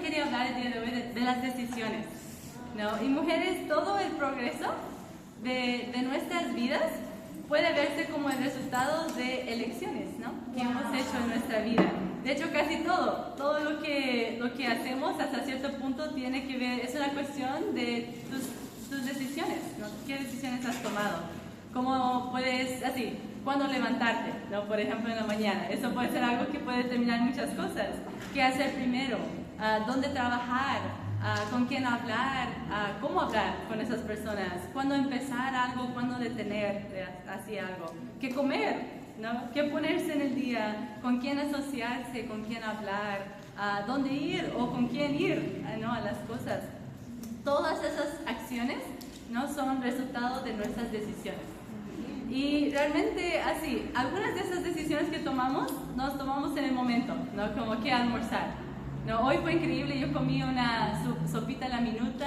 quería hablar el día de hoy de las decisiones, ¿no? Y mujeres, todo el progreso de nuestras vidas puede verse como el resultado de elecciones, ¿no? Que hemos hecho en nuestra vida. De hecho, casi todo lo que hacemos hasta cierto punto tiene que ver, es una cuestión de tus decisiones, ¿no? ¿Qué decisiones has tomado? ¿Cómo puedes, así, cuándo levantarte, ¿no? Por ejemplo, en la mañana. Eso puede ser algo que puede determinar muchas cosas. ¿Qué hacer primero? ¿Dónde trabajar? ¿Con quién hablar? ¿Cómo hablar con esas personas? ¿Cuándo empezar algo? ¿Cuándo detener así algo? ¿Qué comer? ¿No? ¿Qué ponerse en el día? ¿Con quién asociarse? ¿Con quién hablar? ¿Dónde ir? ¿O con quién ir? ¿No? A las cosas. Todas esas acciones, ¿no? Son resultado de nuestras decisiones. Y realmente así, algunas de esas decisiones que tomamos, nos tomamos en el momento, ¿no? Como que almorzar. No, hoy fue increíble, yo comí una sopita a la minuta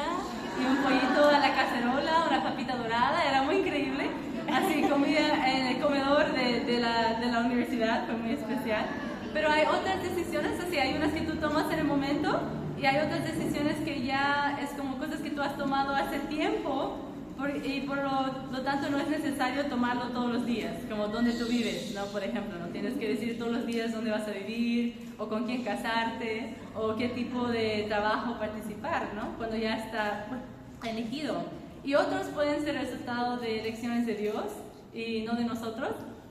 y un pollito a la cacerola, una papita dorada, era muy increíble. Así comida en el comedor de la universidad, fue muy especial. Pero hay otras decisiones, así, hay unas que tú tomas en el momento y hay otras decisiones que ya es como cosas que tú has tomado hace tiempo y por lo tanto no es necesario tomarlo todos los días, como donde tú vives, ¿no? Por ejemplo, no tienes que decir todos los días dónde vas a vivir o con quién casarte o qué tipo de trabajo participar, ¿no? Cuando ya está elegido. Y otros pueden ser resultado de elecciones de Dios y no de nosotros,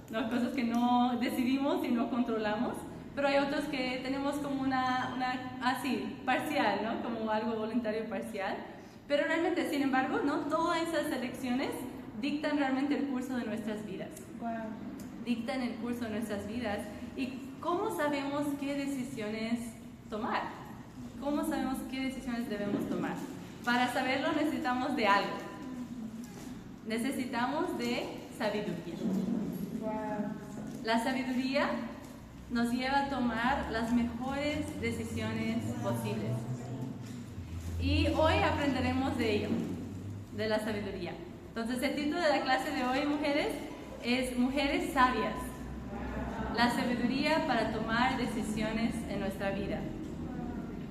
¿no? Cosas que no decidimos y no controlamos. Pero hay otros que tenemos como una así, parcial, ¿no? Como algo voluntario parcial. Pero realmente, sin embargo, ¿no? Todas esas elecciones dictan realmente el curso de nuestras vidas. Wow. Dictan el curso de nuestras vidas. ¿Y cómo sabemos qué decisiones tomar? ¿Cómo sabemos qué decisiones debemos tomar? Para saberlo necesitamos de algo. Necesitamos de sabiduría. Wow. La sabiduría nos lleva a tomar las mejores decisiones posibles. Y hoy aprenderemos de ello, de la sabiduría. Entonces el título de la clase de hoy, mujeres, es Mujeres Sabias. La sabiduría para tomar decisiones en nuestra vida.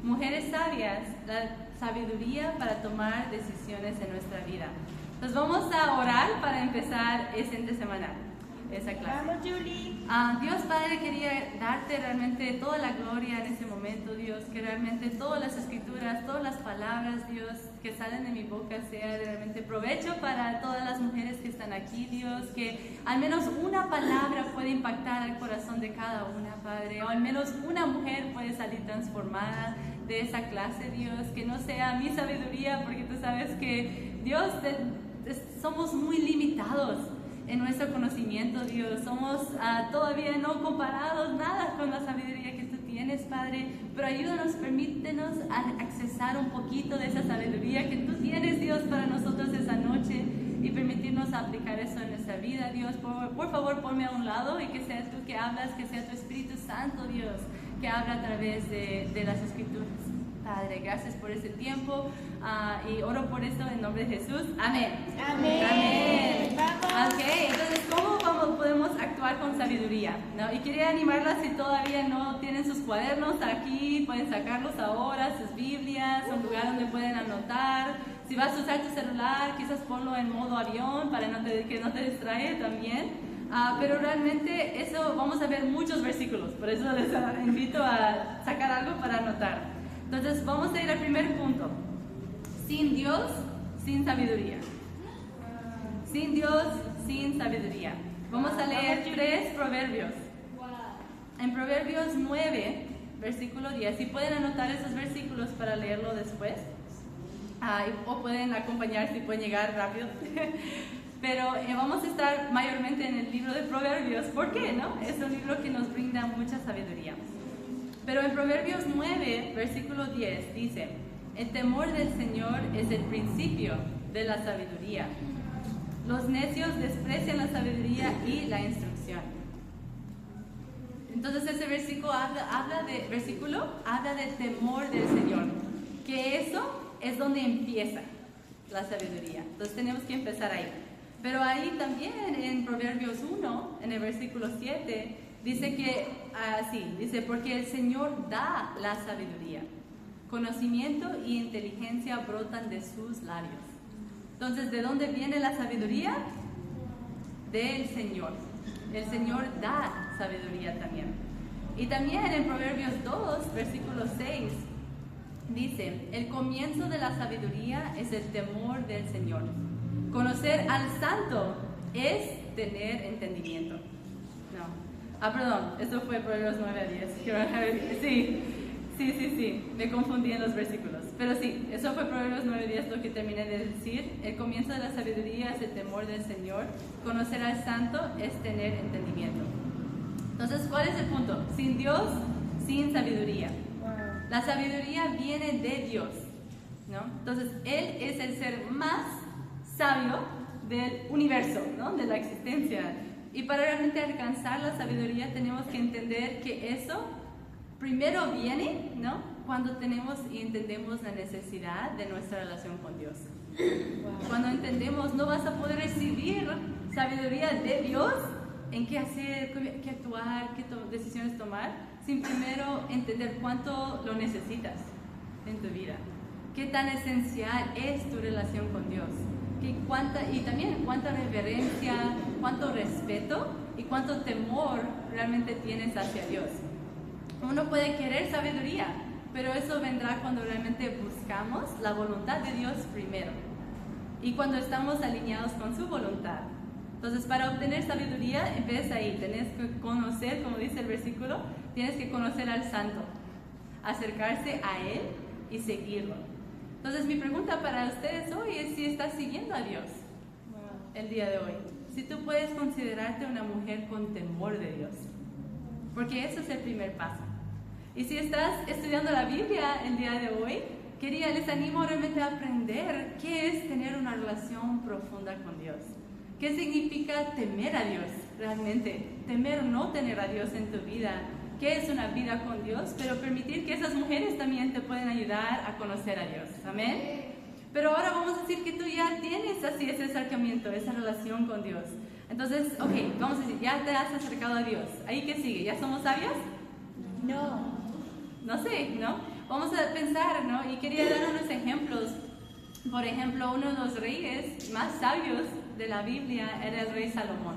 Mujeres sabias, la sabiduría para tomar decisiones en nuestra vida. Entonces vamos a orar para empezar ese entre semana, esa clase. Vamos, Julie. Dios Padre, quería darte realmente toda la gloria en este momento, Dios, que realmente todas las escrituras, todas las palabras, Dios, que salen de mi boca sea de realmente provecho para todas las mujeres que están aquí, Dios, que al menos una palabra puede impactar el corazón de cada una, Padre, o al menos una mujer puede salir transformada de esa clase, Dios, que no sea mi sabiduría, porque tú sabes que, Dios, somos muy limitados en nuestro conocimiento, Dios. Somos todavía no comparados nada con la sabiduría que tú tienes, Padre, pero ayúdanos, permítenos accesar un poquito de esa sabiduría que tú tienes, Dios, para nosotros esa noche y permitirnos aplicar eso en nuestra vida, Dios. Por favor, ponme a un lado y que sea tú que hablas, que sea tu Espíritu Santo, Dios, que habla a través de las Escrituras. Padre, gracias por este tiempo y oro por esto en nombre de Jesús. Amén. Amén. Amén. Vamos. Ok, entonces, ¿cómo podemos actuar con sabiduría? ¿No? Y quería animarlas, si todavía no tienen sus cuadernos aquí, pueden sacarlos ahora, sus Biblias, un lugar donde pueden anotar. Si vas a usar tu celular, quizás ponlo en modo avión para que no te distraiga también. Pero realmente eso, vamos a ver muchos versículos, por eso les invito a sacar algo para anotar. Entonces vamos a ir al primer punto. Sin Dios, sin sabiduría. Sin Dios, sin sabiduría. Vamos a leer 3 proverbios. En Proverbios 9, versículo 10. Si pueden anotar esos versículos para leerlo después. O pueden acompañar si pueden llegar rápido. Pero vamos a estar mayormente en el libro de Proverbios. ¿Por qué? ¿No? Es un libro que nos brinda mucha sabiduría. Pero en Proverbios 9, versículo 10, dice: el temor del Señor es el principio de la sabiduría. Los necios desprecian la sabiduría y la instrucción. Entonces ese versículo habla del temor del Señor. Que eso es donde empieza la sabiduría. Entonces tenemos que empezar ahí. Pero ahí también en Proverbios 1, en el versículo 7, dice que así, dice, porque el Señor da la sabiduría. Conocimiento y inteligencia brotan de sus labios. Entonces, ¿de dónde viene la sabiduría? Del Señor. El Señor da sabiduría también. Y también en Proverbios 2, versículo 6, dice, el comienzo de la sabiduría es el temor del Señor. Conocer al santo es tener entendimiento. Perdón, esto fue Proverbios 9 a 10. Sí, me confundí en los versículos. Pero sí, eso fue Proverbios 9 a 10 lo que terminé de decir. El comienzo de la sabiduría es el temor del Señor. Conocer al santo es tener entendimiento. Entonces, ¿cuál es el punto? Sin Dios, sin sabiduría. La sabiduría viene de Dios, ¿no? Entonces, Él es el ser más sabio del universo, ¿no? De la existencia. Y para realmente alcanzar la sabiduría tenemos que entender que eso primero viene, ¿no? Cuando tenemos y entendemos la necesidad de nuestra relación con Dios. Cuando entendemos, no vas a poder recibir sabiduría de Dios en qué hacer, qué actuar, qué decisiones tomar, sin primero entender cuánto lo necesitas en tu vida. Qué tan esencial es tu relación con Dios. Y también cuánta reverencia, cuánto respeto y cuánto temor realmente tienes hacia Dios. Uno puede querer sabiduría, pero eso vendrá cuando realmente buscamos la voluntad de Dios primero y cuando estamos alineados con su voluntad. Entonces, para obtener sabiduría, empieza ahí. Tienes que conocer, como dice el versículo, tienes que conocer al santo, acercarse a Él y seguirlo. Entonces, mi pregunta para ustedes hoy es si estás siguiendo a Dios el día de hoy. Si tú puedes considerarte una mujer con temor de Dios, porque eso es el primer paso. Y si estás estudiando la Biblia el día de hoy, les animo realmente a aprender qué es tener una relación profunda con Dios. ¿Qué significa temer a Dios realmente? Temer o no tener a Dios en tu vida. ¿Qué es una vida con Dios? Pero permitir que esas mujeres también te pueden ayudar a conocer a Dios. Amén. Pero ahora vamos a decir que tú ya tienes así ese acercamiento, esa relación con Dios. Entonces, vamos a decir, ya te has acercado a Dios. ¿Ahí qué sigue? ¿Ya somos sabios? No sé, ¿no? Vamos a pensar, ¿no? Y quería dar unos ejemplos. Por ejemplo, uno de los reyes más sabios de la Biblia era el rey Salomón.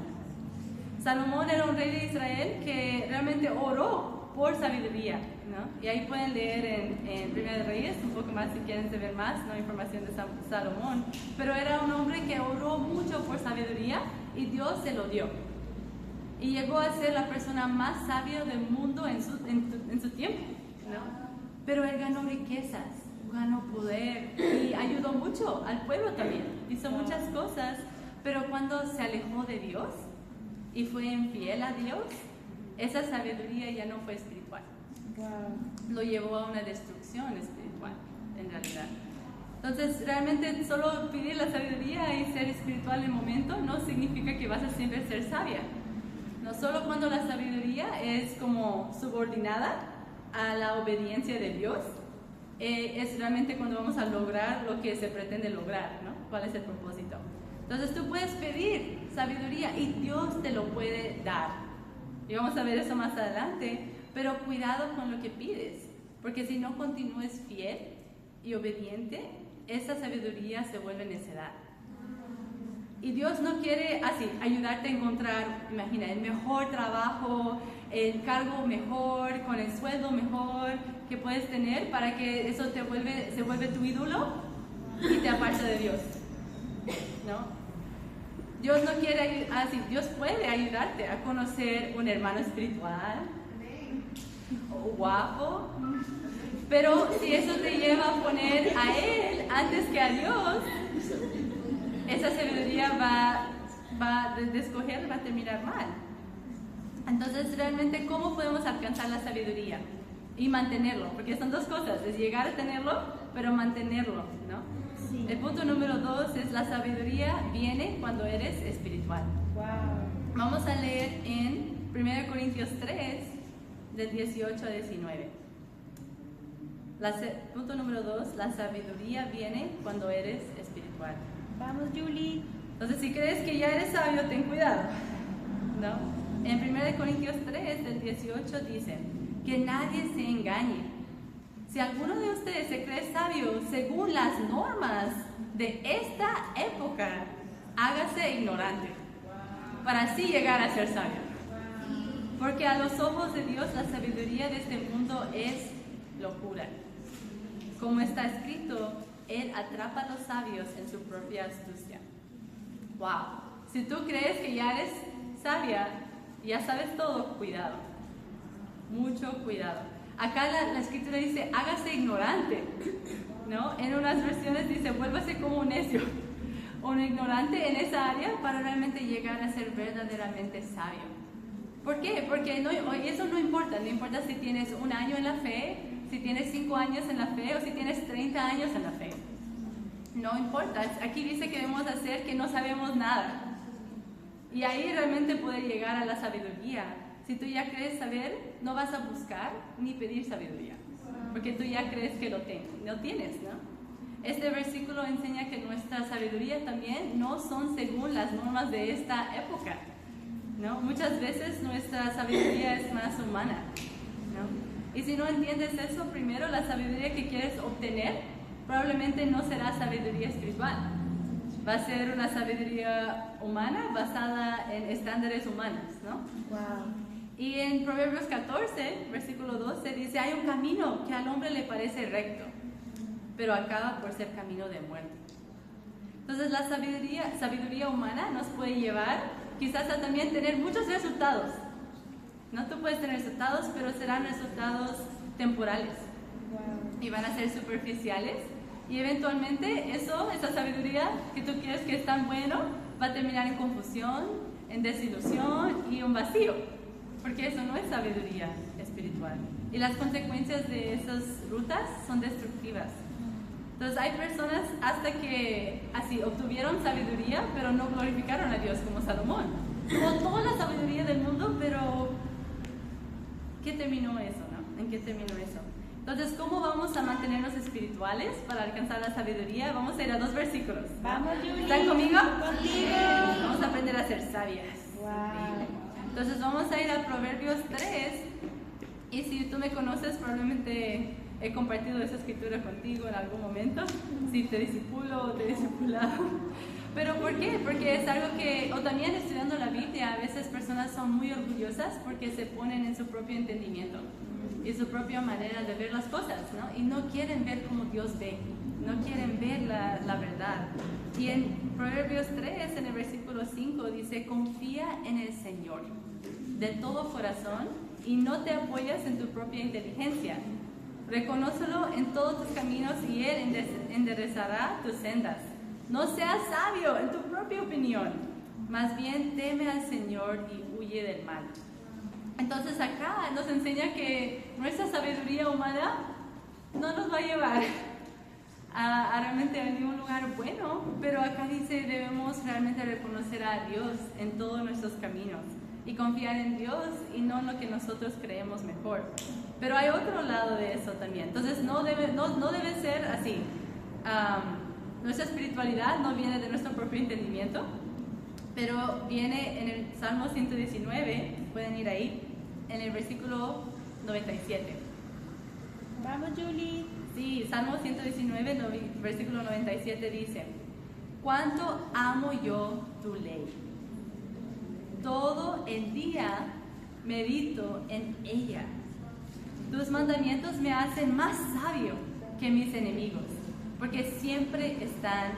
Salomón era un rey de Israel que realmente oró por sabiduría, ¿no? Y ahí pueden leer en Primera de Reyes un poco más si quieren saber más, ¿no? Información de Salomón. Pero era un hombre que oró mucho por sabiduría y Dios se lo dio. Y llegó a ser la persona más sabia del mundo en su tiempo, ¿no? Pero él ganó riquezas, ganó poder y ayudó mucho al pueblo también. Hizo muchas cosas, pero cuando se alejó de Dios y fue infiel a Dios, esa sabiduría ya no fue espiritual. Lo llevó a una destrucción espiritual, en realidad. Entonces, realmente solo pedir la sabiduría y ser espiritual en el momento no significa que vas a siempre ser sabia. No solo cuando la sabiduría es como subordinada a la obediencia de Dios, es realmente cuando vamos a lograr lo que se pretende lograr, ¿no? ¿Cuál es el propósito? Entonces tú puedes pedir sabiduría y Dios te lo puede dar. Y vamos a ver eso más adelante, pero cuidado con lo que pides, porque si no continúes fiel y obediente, esa sabiduría se vuelve necedad. Y Dios no quiere así ayudarte a encontrar, imagina, el mejor trabajo, el cargo mejor, con el sueldo mejor que puedes tener para que eso se vuelve tu ídolo y te aparta de Dios, ¿no? Dios no quiere así, Dios puede ayudarte a conocer un hermano espiritual o guapo, pero si eso te lleva a poner a Él antes que a Dios, esa sabiduría de escoger va a terminar mal. Entonces, realmente, ¿cómo podemos alcanzar la sabiduría y mantenerlo? Porque son dos cosas, es llegar a tenerlo, pero mantenerlo, ¿no? Sí. El punto número 2 es la sabiduría viene cuando eres espiritual. Wow. Vamos a leer en 1 Corintios 3, del 18 a 19. Punto número 2, la sabiduría viene cuando eres espiritual. Vamos, Julie. Entonces, si crees que ya eres sabio, ten cuidado, ¿no? En 1 Corintios 3, del 18 dice, que nadie se engañe. Si alguno de ustedes se cree sabio según las normas de esta época, hágase ignorante para así llegar a ser sabio. Porque a los ojos de Dios la sabiduría de este mundo es locura. Como está escrito, Él atrapa a los sabios en su propia astucia. ¡Wow! Si tú crees que ya eres sabia, ya sabes todo, cuidado. Mucho cuidado. Acá la escritura dice, hágase ignorante, ¿no? En unas versiones dice, vuélvase como un necio, o un ignorante en esa área para realmente llegar a ser verdaderamente sabio. ¿Por qué? Porque eso no importa si tienes 1 año en la fe, si tienes 5 años en la fe o si tienes 30 años en la fe. No importa, aquí dice que debemos hacer que no sabemos nada. Y ahí realmente poder llegar a la sabiduría. Si tú ya crees saber, no vas a buscar ni pedir sabiduría, porque tú ya crees que lo tienes, ¿no? Este versículo enseña que nuestra sabiduría también no son según las normas de esta época, ¿no? Muchas veces nuestra sabiduría es más humana, ¿no? Y si no entiendes eso, primero la sabiduría que quieres obtener probablemente no será sabiduría espiritual. Va a ser una sabiduría humana basada en estándares humanos, ¿no? Wow. Y en Proverbios 14, versículo 12, dice, hay un camino que al hombre le parece recto, pero acaba por ser camino de muerte. Entonces la sabiduría humana nos puede llevar quizás a también tener muchos resultados. No, tú puedes tener resultados, pero serán resultados temporales. Wow. Y van a ser superficiales. Y eventualmente esa sabiduría que tú quieres que es tan bueno, va a terminar en confusión, en desilusión y un vacío. Porque eso no es sabiduría espiritual. Y las consecuencias de esas rutas son destructivas. Entonces hay personas hasta que así obtuvieron sabiduría, pero no glorificaron a Dios como Salomón. Tuvo toda la sabiduría del mundo, pero ¿qué terminó eso, no? ¿En qué terminó eso? Entonces, ¿cómo vamos a mantenernos espirituales para alcanzar la sabiduría? Vamos a ir a 2 versículos. Vamos, Julie. ¿Están conmigo? Contigo. Vamos a aprender a ser sabias. Wow. Entonces vamos a ir a Proverbios 3, y si tú me conoces, probablemente he compartido esa escritura contigo en algún momento, si te discipulo o te he discipulado. ¿Pero por qué? Porque es algo que, o también estudiando la Biblia, a veces personas son muy orgullosas porque se ponen en su propio entendimiento y su propia manera de ver las cosas, ¿no? Y no quieren ver como Dios ve, no quieren ver la verdad. Y en Proverbios 3, en el versículo 5, dice, confía en el Señor de todo corazón y no te apoyas en tu propia inteligencia. Reconócelo en todos tus caminos y Él enderezará tus sendas. No seas sabio en tu propia opinión, más bien teme al Señor y huye del mal. Entonces acá nos enseña que nuestra sabiduría humana no nos va a llevar a realmente a ningún lugar bueno, pero acá dice debemos realmente reconocer a Dios en todos nuestros caminos y confiar en Dios y no en lo que nosotros creemos mejor. Pero hay otro lado de eso también. Entonces no debe ser así. Nuestra espiritualidad no viene de nuestro propio entendimiento, pero viene en el Salmo 119, pueden ir ahí, en el versículo 97. Vamos, Julie. Sí, Salmo 119, versículo 97 dice, ¿cuánto amo yo tu ley? Todo el día medito en ella. Tus mandamientos me hacen más sabio que mis enemigos, porque siempre están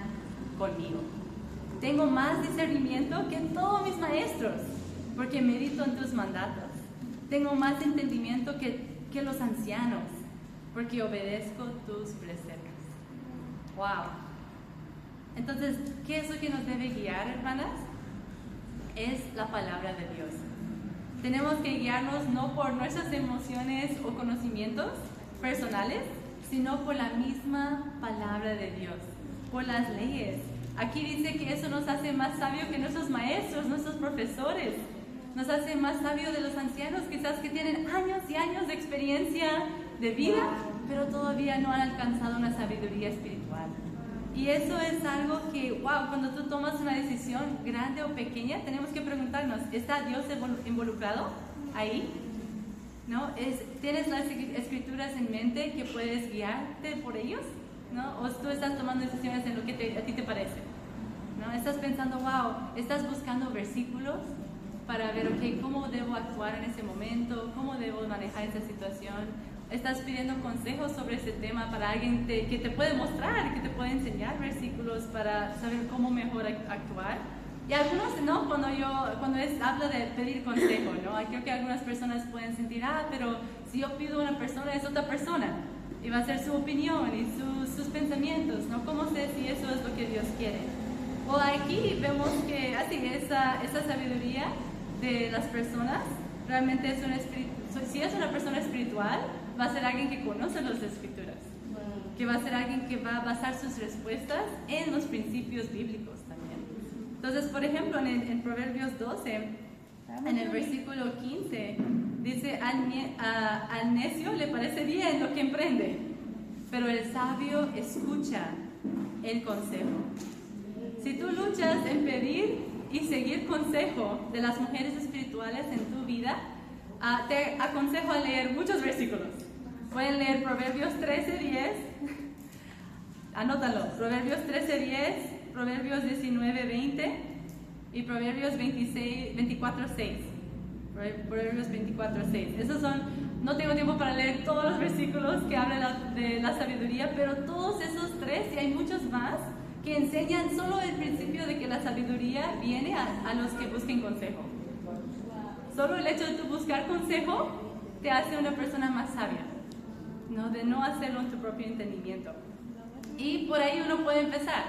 conmigo. Tengo más discernimiento que todos mis maestros, porque medito en tus mandatos. Tengo más entendimiento que los ancianos, porque obedezco tus preceptos. ¡Wow! Entonces, ¿qué es lo que nos debe guiar, hermanas? Es la palabra de Dios. Tenemos que guiarnos no por nuestras emociones o conocimientos personales, sino por la misma palabra de Dios, por las leyes. Aquí dice que eso nos hace más sabios que nuestros maestros, nuestros profesores. Nos hace más sabios de los ancianos, quizás que tienen años y años de experiencia de vida, pero todavía no han alcanzado una sabiduría espiritual. Y eso es algo que, wow, cuando tú tomas una decisión grande o pequeña, tenemos que preguntarnos, ¿está Dios involucrado ahí? ¿no? ¿Tienes las escrituras en mente que puedes guiarte por ellos? ¿No? ¿O tú estás tomando decisiones en lo que a ti te parece? ¿No? Estás pensando, wow, estás buscando versículos para ver, ok, cómo debo actuar en ese momento, cómo debo manejar esa situación. Estás pidiendo consejos sobre ese tema para alguien que te puede mostrar, que te puede enseñar versículos para saber cómo mejor actuar. Y algunos, ¿no? Cuando habla de pedir consejo, ¿no? Creo que algunas personas pueden sentir, pero si yo pido a una persona, es otra persona. Y va a ser su opinión y sus pensamientos, ¿no? ¿Cómo sé si eso es lo que Dios quiere? O aquí vemos que así esa sabiduría de las personas realmente es si es una persona espiritual, va a ser alguien que conoce las escrituras, que va a ser alguien que va a basar sus respuestas en los principios bíblicos también. Entonces, por ejemplo, en Proverbios 12, en el versículo 15, dice, al necio le parece bien lo que emprende, pero el sabio escucha el consejo. Si tú luchas en pedir y seguir consejo de las mujeres espirituales en tu vida, te aconsejo a leer muchos versículos. Pueden leer Proverbios 13:10, anótalo, Proverbios 13:10, Proverbios 19:20 y Proverbios 24:6. Proverbios 24:6. Esos son, no tengo tiempo para leer todos los versículos que hablan de la sabiduría, pero todos esos tres, y hay muchos más, que enseñan solo el principio de que la sabiduría viene a los que busquen consejo. Solo el hecho de tú buscar consejo te hace una persona más sabia, ¿no? De no hacerlo en tu propio entendimiento. Y por ahí uno puede empezar,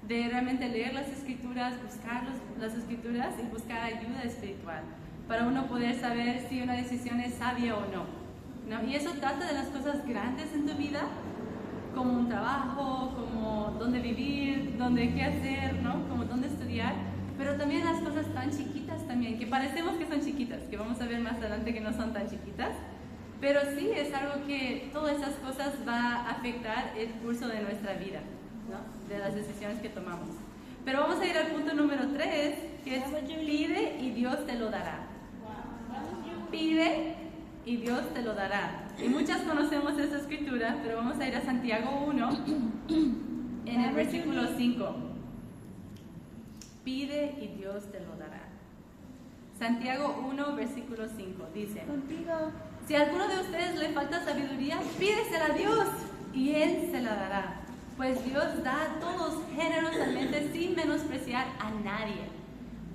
de realmente leer las escrituras, buscar las escrituras y buscar ayuda espiritual, para uno poder saber si una decisión es sabia o no. Y eso trata de las cosas grandes en tu vida, como un trabajo, como dónde vivir, qué hacer, ¿no? Como dónde estudiar, pero también las cosas tan chiquitas también, que parecemos que son chiquitas, que vamos a ver más adelante que no son tan chiquitas, pero sí es algo que todas esas cosas va a afectar el curso de nuestra vida, ¿no? De las decisiones que tomamos. Pero vamos a ir al punto número 3, que es pide y Dios te lo dará. Pide y Dios te lo dará. Y muchas conocemos esa escritura, pero vamos a ir a Santiago 1, en el versículo 5. Pide y Dios te lo dará. Santiago 1, versículo 5, dice: si a alguno de ustedes le falta sabiduría, pídesela a Dios y Él se la dará. Pues Dios da a todos generosamente sin menospreciar a nadie.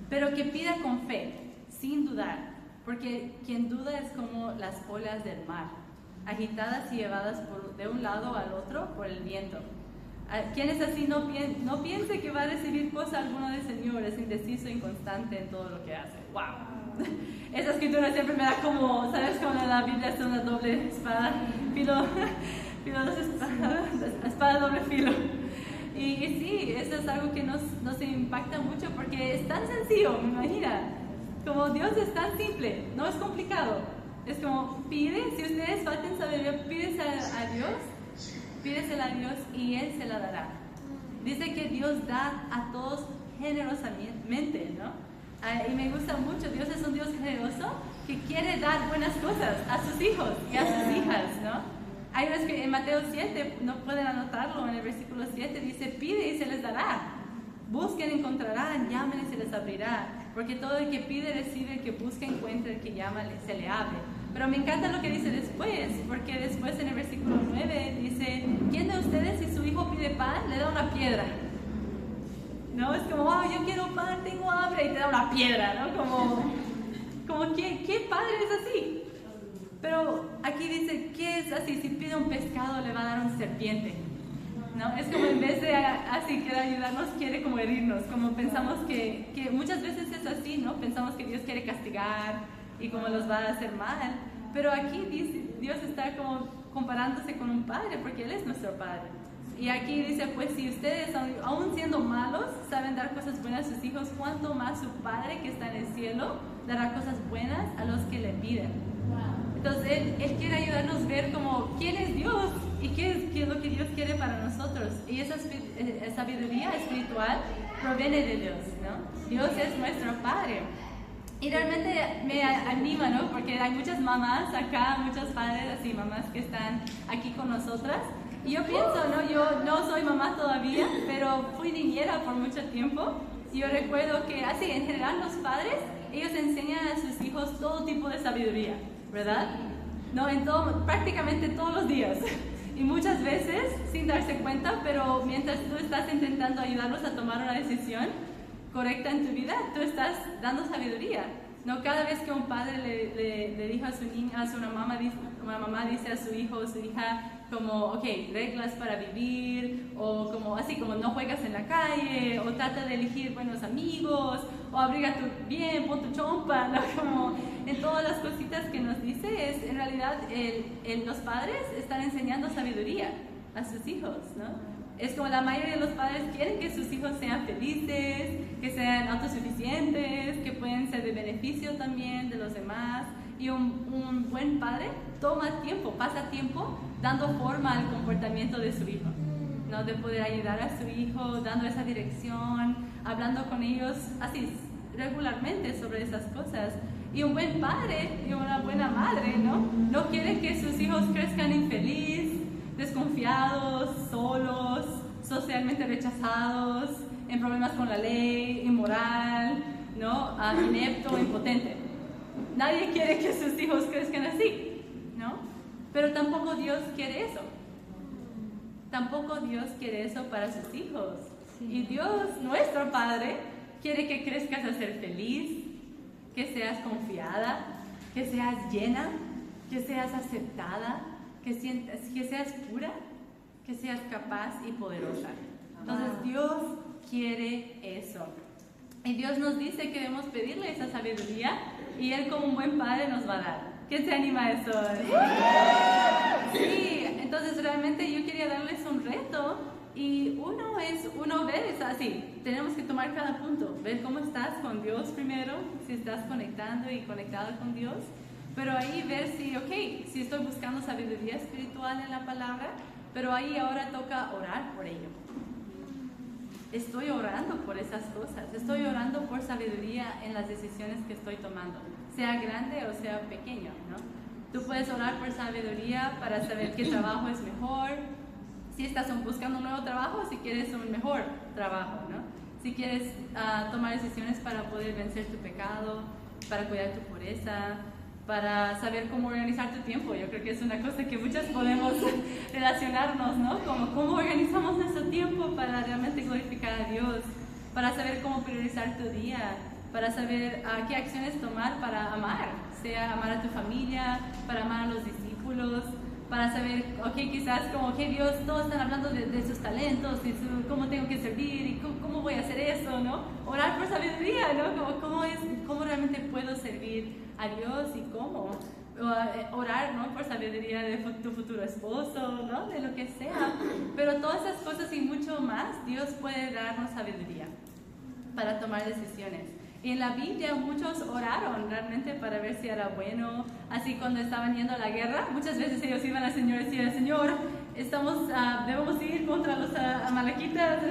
Pero que pida con fe, sin dudar, porque quien duda es como las olas del mar, agitadas y llevadas de un lado al otro por el viento. Quien es así no piense que va a recibir cosa alguna del Señor, es indeciso e inconstante en todo lo que hace. ¡Wow! Esa escritura siempre me da como, ¿sabes? Como la Biblia es una doble espada, espada doble filo. Y sí, eso es algo que nos impacta mucho porque es tan sencillo, me imagina. Como Dios es tan simple, no es complicado. Es como pide, si ustedes faltan sabiduría, pídesela a Dios y Él se la dará. Dice que Dios da a todos generosamente, ¿no? Y me gusta mucho, Dios es un Dios generoso que quiere dar buenas cosas a sus hijos y a sus hijas, ¿no? Hay unas que en Mateo 7, no pueden anotarlo, en el versículo 7 dice, pide y se les dará, busquen, encontrarán, llamen y se les abrirá, porque todo el que pide recibe, el que busca encuentra, el que llama se le abre. Pero me encanta lo que dice después, porque después en el versículo 9 dice, ¿quién de ustedes si su hijo pide pan, le da una piedra? ¿No? Es como, wow, yo quiero pan, tengo hambre, y te da una piedra, ¿no? Como ¿qué padre es así? Pero aquí dice, ¿qué es así? Si pide un pescado, le va a dar una serpiente, ¿no? Es como en vez de así querer ayudarnos, quiere como herirnos, como pensamos que muchas veces es así, ¿no? Pensamos que Dios quiere castigar y como los va a hacer mal, pero aquí dice, Dios está como comparándose con un padre, porque Él es nuestro padre. Y aquí dice, pues si ustedes, aún siendo malos, saben dar cosas buenas a sus hijos, ¿cuánto más su Padre que está en el cielo dará cosas buenas a los que le piden? Entonces, Él quiere ayudarnos a ver como quién es Dios y qué es lo que Dios quiere para nosotros. Y esa sabiduría espiritual proviene de Dios, ¿no? Dios es nuestro Padre. Y realmente me anima, ¿no? Porque hay muchas mamás acá, muchos padres y mamás que están aquí con nosotras. Y yo pienso, ¿no? Yo no soy mamá todavía, pero fui niñera por mucho tiempo. Y yo recuerdo que así, en general, los padres, ellos enseñan a sus hijos todo tipo de sabiduría, ¿verdad? No, prácticamente todos los días. Y muchas veces, sin darse cuenta, pero mientras tú estás intentando ayudarlos a tomar una decisión correcta en tu vida, tú estás dando sabiduría. No, cada vez que un padre le dijo a su niña, una mamá dice a su hijo o su hija como, ok, reglas para vivir, o como así como no juegas en la calle, o trata de elegir buenos amigos, o abrígate bien, pon tu chompa, ¿no? Como en todas las cositas que nos dice, en realidad los padres están enseñando sabiduría a sus hijos, ¿no? Es como la mayoría de los padres quieren que sus hijos sean felices, que sean autosuficientes, que pueden ser de beneficio también de los demás. Y un buen padre pasa tiempo dando forma al comportamiento de su hijo, ¿no? De poder ayudar a su hijo, dando esa dirección, hablando con ellos así regularmente sobre esas cosas. Y un buen padre y una buena madre, ¿no? No quiere que sus hijos crezcan infelices, desconfiados, solos, socialmente rechazados, en problemas con la ley, inmoral, ¿no? Inepto, impotente. Nadie quiere que sus hijos crezcan así, ¿no? Pero tampoco Dios quiere eso. Tampoco Dios quiere eso para sus hijos. Sí. Y Dios, nuestro Padre, quiere que crezcas a ser feliz, que seas confiada, que seas llena, que seas aceptada, que seas pura, que seas capaz y poderosa. Entonces Dios quiere eso. Y Dios nos dice que debemos pedirle esa sabiduría y Él como un buen padre nos va a dar. ¿Quién se anima a eso? Sí, entonces realmente yo quería darles un reto y uno ver, es así, tenemos que tomar cada punto, ver cómo estás con Dios primero, si estás conectando y conectado con Dios. Pero ahí ver si estoy buscando sabiduría espiritual en la palabra, pero ahí ahora toca orar por ello. Estoy orando por esas cosas, estoy orando por sabiduría en las decisiones que estoy tomando, sea grande o sea pequeño, ¿no? Tú puedes orar por sabiduría para saber qué trabajo es mejor, si estás buscando un nuevo trabajo, si quieres un mejor trabajo, ¿no? Si quieres tomar decisiones para poder vencer tu pecado, para cuidar tu pureza, para saber cómo organizar tu tiempo. Yo creo que es una cosa que muchas podemos relacionarnos, ¿no? Como cómo organizamos nuestro tiempo para realmente glorificar a Dios, para saber cómo priorizar tu día, para saber qué acciones tomar para amar, sea amar a tu familia, para amar a los discípulos, para saber, quizás como que Dios, todos están hablando de sus talentos y cómo tengo que servir y cómo voy a hacer eso, ¿no? Orar por sabiduría, ¿no? Cómo realmente puedo servir a Dios y cómo. Orar, ¿no? Por sabiduría de tu futuro esposo, ¿no? De lo que sea. Pero todas esas cosas y mucho más, Dios puede darnos sabiduría para tomar decisiones. Y en la Biblia muchos oraron realmente para ver si era bueno. Así cuando estaban yendo a la guerra, muchas veces ellos iban al Señor y decían, Señor, debemos ir contra los amalequitas.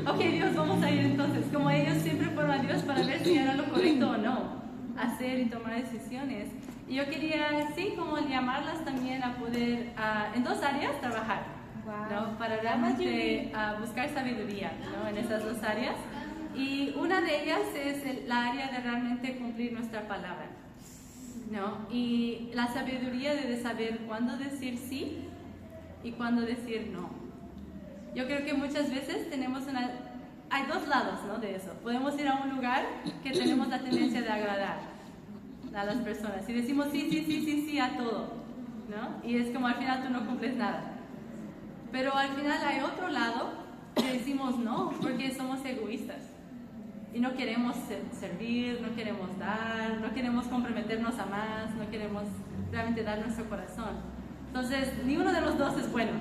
Ok, Dios, vamos a ir entonces. Como ellos siempre fueron a Dios para ver si era lo correcto o no hacer y tomar decisiones. Y yo quería, como llamarlas también a poder, en dos áreas, trabajar, ¿no? Para realmente buscar sabiduría, ¿no? En esas dos áreas. Y una de ellas es la área de realmente cumplir nuestra palabra, ¿no? Y la sabiduría de saber cuándo decir sí y cuándo decir no. Yo creo que muchas veces hay dos lados, ¿no? De eso. Podemos ir a un lugar que tenemos la tendencia de agradar a las personas y decimos sí a todo, ¿no? Y es como al final tú no cumples nada. Pero al final hay otro lado que decimos no, porque somos egoístas. Y no queremos servir, no queremos dar, no queremos comprometernos a más, no queremos realmente dar nuestro corazón. Entonces, ni uno de los dos es bueno.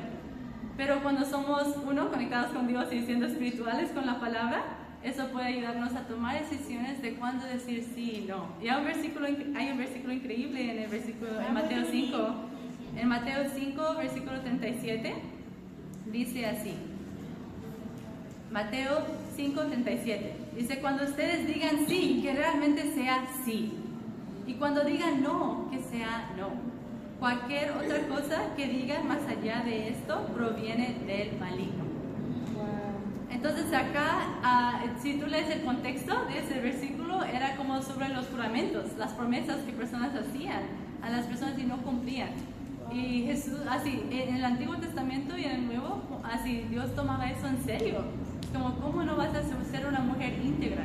Pero cuando somos conectados con Dios y siendo espirituales con la palabra, eso puede ayudarnos a tomar decisiones de cuándo decir sí y no. Y hay un versículo increíble en Mateo 5. En Mateo 5, versículo 37, dice así. Mateo 5:37. Dice, cuando ustedes digan sí, que realmente sea sí. Y cuando digan no, que sea no. Cualquier otra cosa que digan más allá de esto proviene del maligno. Wow. Entonces acá, si tú lees el contexto de ese versículo, era como sobre los juramentos, las promesas que personas hacían a las personas y no cumplían. Y Jesús, así, en el Antiguo Testamento y en el Nuevo, así, Dios tomaba eso en serio. Como, ¿cómo no vas a ser una mujer íntegra?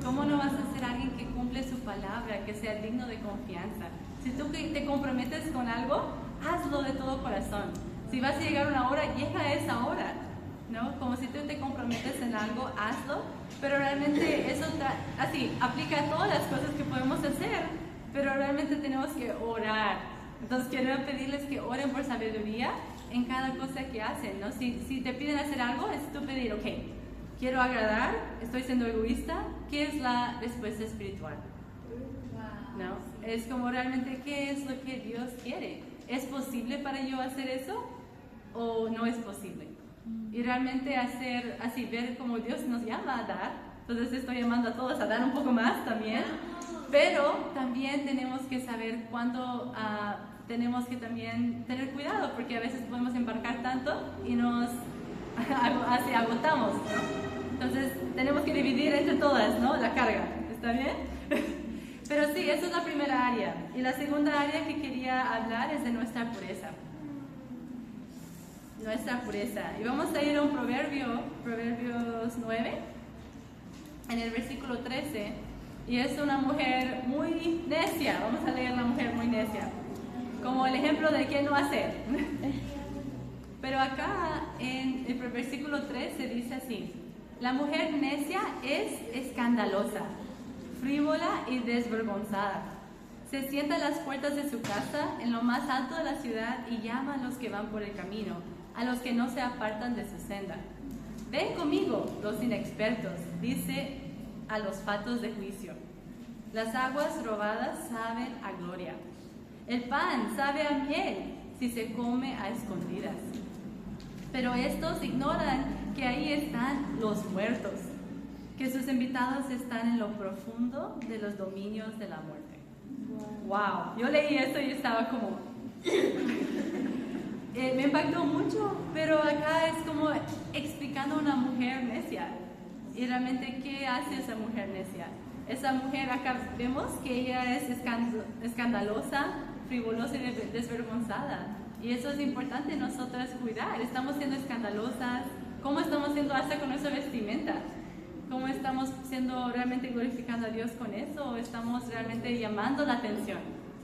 ¿Cómo no vas a ser alguien que cumple su palabra, que sea digno de confianza? Si tú te comprometes con algo, hazlo de todo corazón. Si vas a llegar una hora, llega a esa hora, ¿no? Como si tú te comprometes en algo, hazlo. Pero realmente eso, así, aplica a todas las cosas que podemos hacer, pero realmente tenemos que orar. Entonces quiero pedirles que oren por sabiduría en cada cosa que hacen, ¿no? Si te piden hacer algo, es tú pedir, ok, quiero agradar, estoy siendo egoísta, ¿qué es la respuesta espiritual? ¿No? Es como realmente, ¿qué es lo que Dios quiere? ¿Es posible para yo hacer eso o no es posible? Y realmente hacer así, ver cómo Dios nos llama a dar. Entonces estoy llamando a todos a dar un poco más también. Pero también tenemos que saber cuándo tenemos que también tener cuidado, porque a veces podemos embarcar tanto y nos así agotamos, ¿no? Entonces tenemos que dividir entre todas, ¿no? La carga, ¿está bien? Pero sí, esa es la primera área. Y la segunda área que quería hablar es de nuestra pureza. Nuestra pureza. Y vamos a ir a un Proverbios 9, en el versículo 13. Y es una mujer muy necia. Vamos a leer la mujer muy necia. Como el ejemplo de qué no hacer. Pero acá en el versículo 13 dice así. La mujer necia es escandalosa, frívola y desvergonzada. Se sienta en las puertas de su casa, en lo más alto de la ciudad, y llama a los que van por el camino, a los que no se apartan de su senda. Ven conmigo, los inexpertos, dice a los fatos de juicio. Las aguas robadas saben a gloria. El pan sabe a miel si se come a escondidas. Pero estos ignoran que ahí están los muertos, que sus invitados están en lo profundo de los dominios de la muerte. Wow, yo leí esto y estaba como... me impactó mucho, pero acá es como explicando a una mujer necia. Y realmente, ¿qué hace esa mujer necia? Esa mujer, acá vemos que ella es escandalosa, frivolosa y desvergonzada. Y eso es importante nosotras cuidar. Estamos siendo escandalosas. ¿Cómo estamos siendo hasta con nuestra vestimenta? ¿Cómo estamos siendo realmente glorificando a Dios con eso? ¿O estamos realmente llamando la atención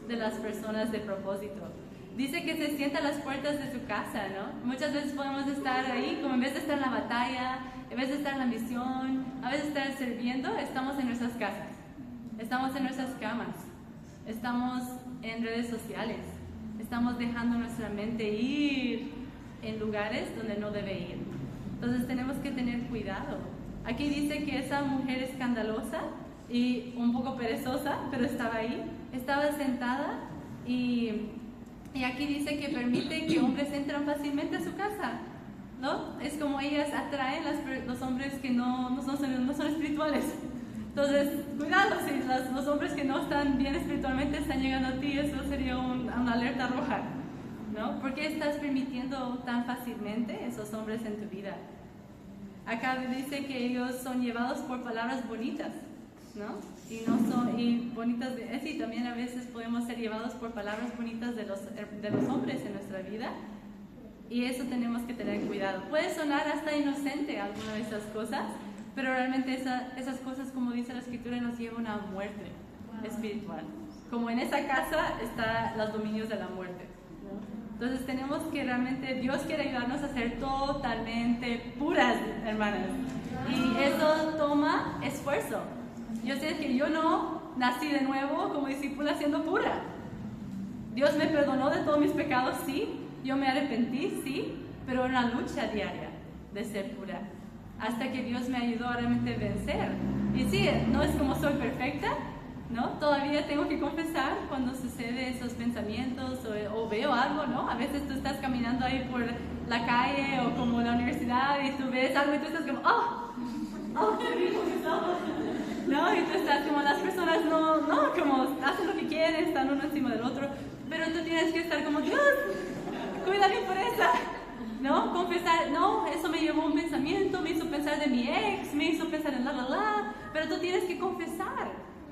de las personas de propósito? Dice que se sienta a las puertas de su casa, ¿no? Muchas veces podemos estar ahí, como en vez de estar en la batalla, en vez de estar en la misión, a veces estar sirviendo, estamos en nuestras casas, estamos en nuestras camas, estamos en redes sociales, estamos dejando nuestra mente ir en lugares donde no debe ir. Entonces tenemos que tener cuidado. Aquí dice que esa mujer escandalosa y un poco perezosa, pero estaba ahí, estaba sentada y aquí dice que permite que hombres entren fácilmente a su casa, ¿no? Es como ellas atraen los hombres que no son espirituales. Entonces, cuidado, si los hombres que no están bien espiritualmente están llegando a ti, eso sería una alerta roja, ¿no? ¿Por qué estás permitiendo tan fácilmente esos hombres en tu vida? Acá dice que ellos son llevados por palabras bonitas, ¿no? Y bonitas, sí, también a veces podemos ser llevados por palabras bonitas de los hombres en nuestra vida, y eso tenemos que tener cuidado. Puede sonar hasta inocente alguna de esas cosas, pero realmente esas cosas, como dice la Escritura, nos llevan a una muerte espiritual. Como en esa casa están los dominios de la muerte, ¿no? Entonces tenemos que realmente, Dios quiere ayudarnos a ser totalmente puras, hermanas, y eso toma esfuerzo. Yo sé que yo no nací de nuevo como discípula siendo pura. Dios me perdonó de todos mis pecados, sí. Yo me arrepentí, sí. Pero una lucha diaria de ser pura. Hasta que Dios me ayudó a realmente vencer. Y sí, no es como soy perfecta, ¿no? Todavía tengo que confesar cuando sucede esos pensamientos o veo algo, ¿no? A veces tú estás caminando ahí por la calle o como la universidad y tú ves algo y tú estás como, ¡oh, qué rico que estamos! ¿No? Y tú estás como, las personas no, como hacen lo que quieren, están uno encima del otro, pero tú tienes que estar como, Dios, cuida mi pureza, ¿no? Confesar, no, eso me llevó a un pensamiento, me hizo pensar de mi ex, me hizo pensar en pero tú tienes que confesar,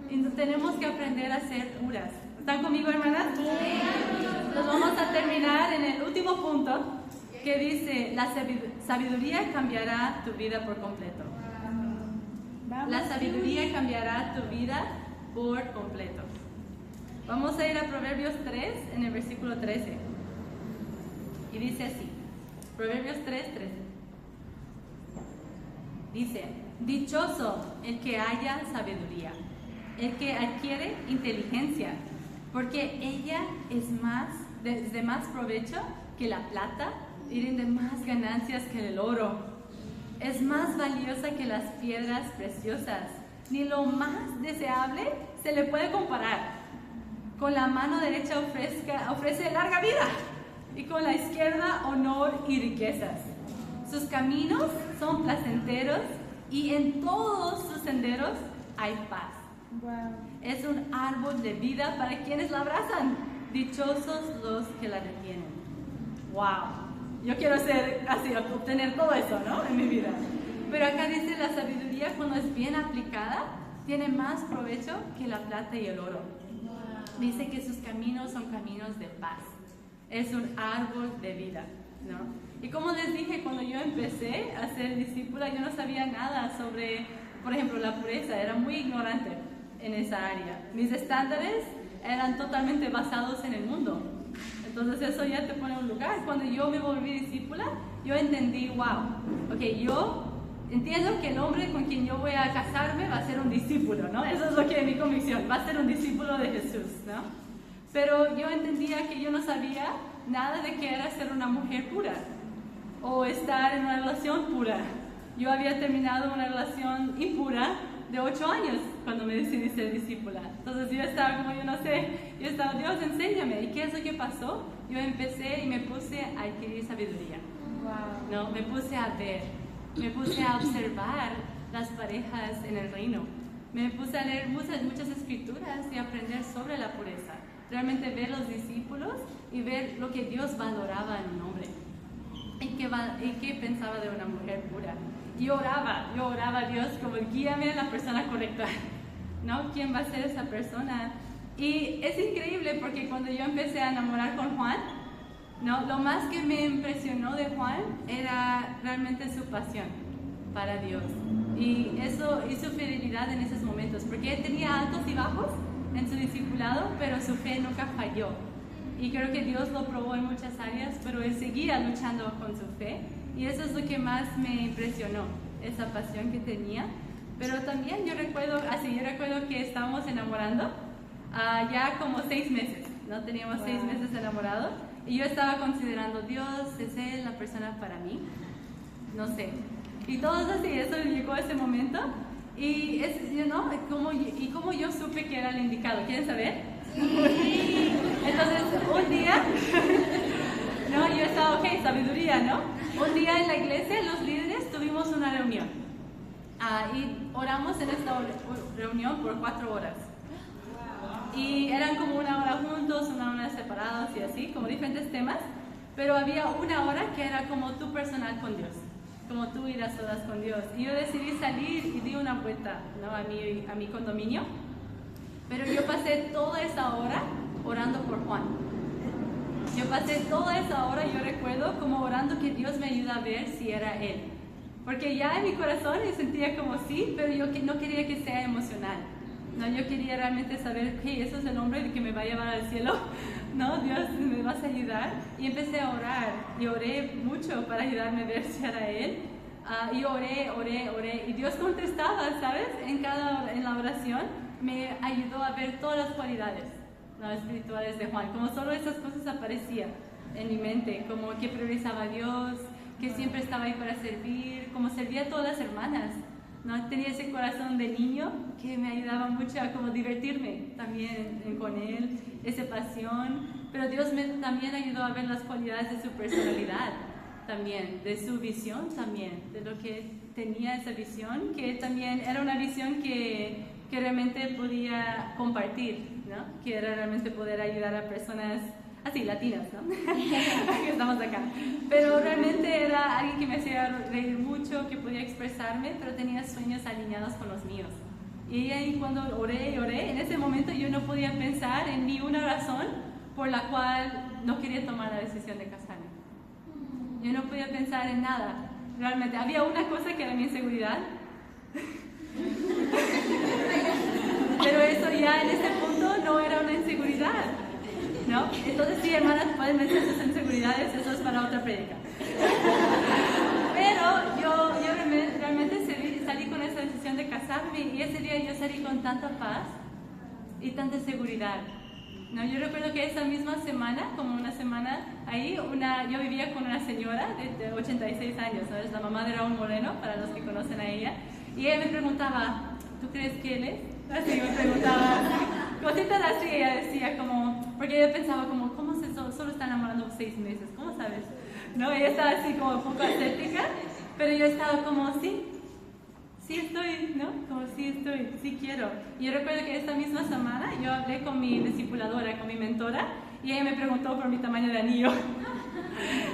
y tenemos que aprender a ser puras. ¿Están conmigo, hermanas? Sí. Nos vamos a terminar en el último punto, que dice, la sabiduría cambiará tu vida por completo. La sabiduría cambiará tu vida por completo. Vamos a ir a Proverbios 3, en el versículo 13. Y dice así, Proverbios 3, 13. Dice, dichoso el que haya sabiduría, el que adquiere inteligencia, porque ella es de más provecho que la plata y de más ganancias que el oro. Es más valiosa que las piedras preciosas, ni lo más deseable se le puede comparar. Con la mano derecha ofrece larga vida, y con la izquierda honor y riquezas. Sus caminos son placenteros, y en todos sus senderos hay paz. Wow. Es un árbol de vida para quienes la abrazan. Dichosos los que la retienen. ¡Wow! Yo quiero ser así, obtener todo eso, ¿no? En mi vida. Pero acá dice, la sabiduría, cuando es bien aplicada, tiene más provecho que la plata y el oro. Dice que sus caminos son caminos de paz. Es un árbol de vida, ¿no? Y como les dije, cuando yo empecé a ser discípula, yo no sabía nada sobre, por ejemplo, la pureza. Era muy ignorante en esa área. Mis estándares eran totalmente basados en el mundo. Entonces eso ya te pone en un lugar. Cuando yo me volví discípula, yo entendí, wow, ok, yo entiendo que el hombre con quien yo voy a casarme va a ser un discípulo, ¿no? Eso es lo que es mi convicción, va a ser un discípulo de Jesús, ¿no? Pero yo entendía que yo no sabía nada de qué era ser una mujer pura o estar en una relación pura. Yo había terminado una relación impura de 8 años cuando me decidí ser discípula. Entonces yo estaba como, yo no sé, yo estaba, Dios, enséñame. ¿Y qué es lo que pasó? Yo empecé y me puse a adquirir sabiduría. Wow. No, me puse a ver, me puse a observar las parejas en el reino. Me puse a leer muchas escrituras y aprender sobre la pureza. Realmente ver los discípulos y ver lo que Dios valoraba en un hombre. Y qué pensaba de una mujer pura. Yo oraba a Dios como, guíame a la persona correcta, ¿no? ¿Quién va a ser esa persona? Y es increíble porque cuando yo empecé a enamorar con Juan, ¿no? Lo más que me impresionó de Juan era realmente su pasión para Dios. Y eso, y su fidelidad en esos momentos, porque él tenía altos y bajos en su discipulado, pero su fe nunca falló. Y creo que Dios lo probó en muchas áreas, pero él seguía luchando con su fe. Y eso es lo que más me impresionó, esa pasión que tenía. Pero también yo recuerdo que estábamos enamorando ya como 6 meses, ¿no? Teníamos 6 meses enamorados. Y yo estaba considerando, Dios, ¿es Él la persona para mí? No sé. Y todos así, eso llegó a ese momento. Y como yo supe que era el indicado. ¿Quieren saber? Sí. Entonces, un día, no, yo estaba, ok, sabiduría, ¿no? Un día en la iglesia, los líderes tuvimos una reunión. Y oramos en esta reunión por 4 horas. Y eran como 1 hora juntos, 1 hora separados y así, como diferentes temas. Pero había 1 hora que era como tú personal con Dios, como tú ir a solas con Dios. Y yo decidí salir y di una vuelta, ¿no? a mi condominio. Pero yo pasé toda esa hora orando por Juan. Yo pasé toda esa hora, yo recuerdo, como orando que Dios me ayuda a ver si era Él. Porque ya en mi corazón yo sentía como sí, pero yo no quería que sea emocional. No, yo quería realmente saber que eso es el hombre que me va a llevar al cielo. No, Dios, me vas a ayudar. Y empecé a orar. Y oré mucho para ayudarme a ver si era Él. Y oré. Y Dios contestaba, ¿sabes? En la oración me ayudó a ver todas las cualidades, ¿no? Espirituales de Juan. Como solo esas cosas aparecían en mi mente. Como que priorizaba a Dios, que siempre estaba ahí para servir, como servía a todas las hermanas, ¿no? Tenía ese corazón de niño que me ayudaba mucho a como divertirme también con él, esa pasión. Pero Dios me también ayudó a ver las cualidades de su personalidad, también, de su visión también, de lo que tenía esa visión, que también era una visión que realmente podía compartir, ¿no? Que era realmente poder ayudar a personas así, latinas, ¿no? Que estamos acá. Pero realmente era alguien que me hacía reír mucho, que podía expresarme, pero tenía sueños alineados con los míos. Y ahí cuando oré, en ese momento yo no podía pensar en ni una razón por la cual no quería tomar la decisión de casarme. Yo no podía pensar en nada. Realmente había una cosa que era mi inseguridad. Pero eso ya en ese punto no era una inseguridad, ¿no? Entonces sí, hermanas, pueden vencer sus inseguridades, eso es para otra prédica. Pero yo realmente salí con esa decisión de casarme y ese día yo salí con tanta paz y tanta seguridad. No, yo recuerdo que esa misma semana, como una semana ahí, yo vivía con una señora de 86 años, ¿no? Es la mamá de Raúl Moreno, para los que conocen a ella, y ella me preguntaba, ¿tú crees que él es? Así me preguntaba, cositas así, ella decía como, porque ella pensaba como, ¿cómo solo está enamorando 6 meses? ¿Cómo sabes? No, ella estaba así como un poco escéptica, pero yo estaba como, sí estoy, ¿no? Como sí estoy, sí quiero. Y yo recuerdo que esta misma semana yo hablé con mi discipuladora, con mi mentora, y ella me preguntó por mi tamaño de anillo.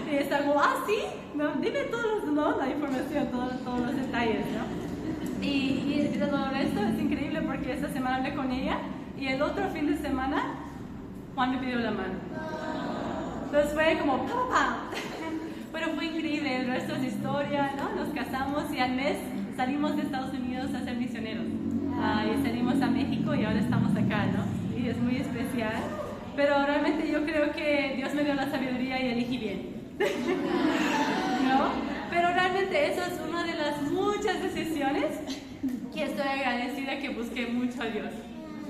Y ella estaba como, sí, no, dime la información, todos los detalles, ¿no? Y todo esto es increíble porque esta semana hablé con ella y el otro fin de semana Juan me pidió la mano. Entonces fue como, ¡papá! Pero fue increíble, el resto es historia, ¿no? Nos casamos y al mes salimos de Estados Unidos a ser misioneros. Y salimos a México y ahora estamos acá, ¿no? Y es muy especial. Pero realmente yo creo que Dios me dio la sabiduría y elegí bien. ¿No? Pero realmente esa es una de las muchas decisiones que estoy agradecida que busqué mucho a Dios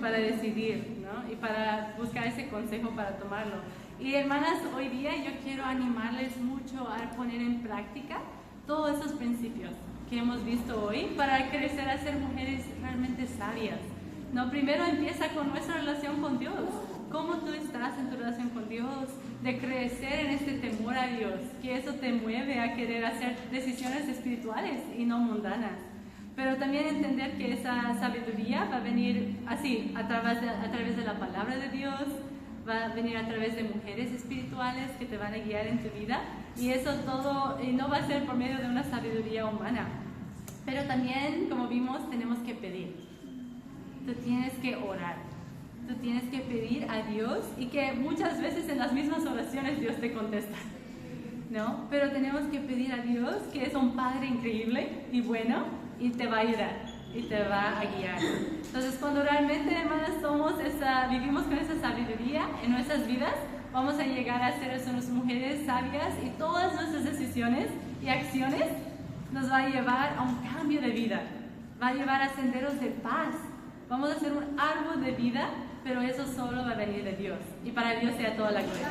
para decidir, ¿no? Y para buscar ese consejo para tomarlo. Y hermanas, hoy día yo quiero animarles mucho a poner en práctica todos esos principios que hemos visto hoy para crecer a ser mujeres realmente sabias. No, primero empieza con nuestra relación con Dios. ¿Cómo tú estás en tu relación con Dios? De crecer en este temor a Dios, que eso te mueve a querer hacer decisiones espirituales y no mundanas. Pero también entender que esa sabiduría va a venir así, a través de la palabra de Dios, va a venir a través de mujeres espirituales que te van a guiar en tu vida, y eso todo no va a ser por medio de una sabiduría humana. Pero también, como vimos, tenemos que pedir. Tú tienes que orar. Tú tienes que pedir a Dios, y que muchas veces en las mismas oraciones Dios te contesta, ¿no? Pero tenemos que pedir a Dios, que es un Padre increíble y bueno, y te va a ayudar y te va a guiar. Entonces, cuando realmente, hermanas, vivimos con esa sabiduría en nuestras vidas, vamos a llegar a ser unas mujeres sabias, y todas nuestras decisiones y acciones nos va a llevar a un cambio de vida, va a llevar a senderos de paz. Vamos a ser un árbol de vida, pero eso solo va a venir de Dios. Y para Dios sea toda la gloria.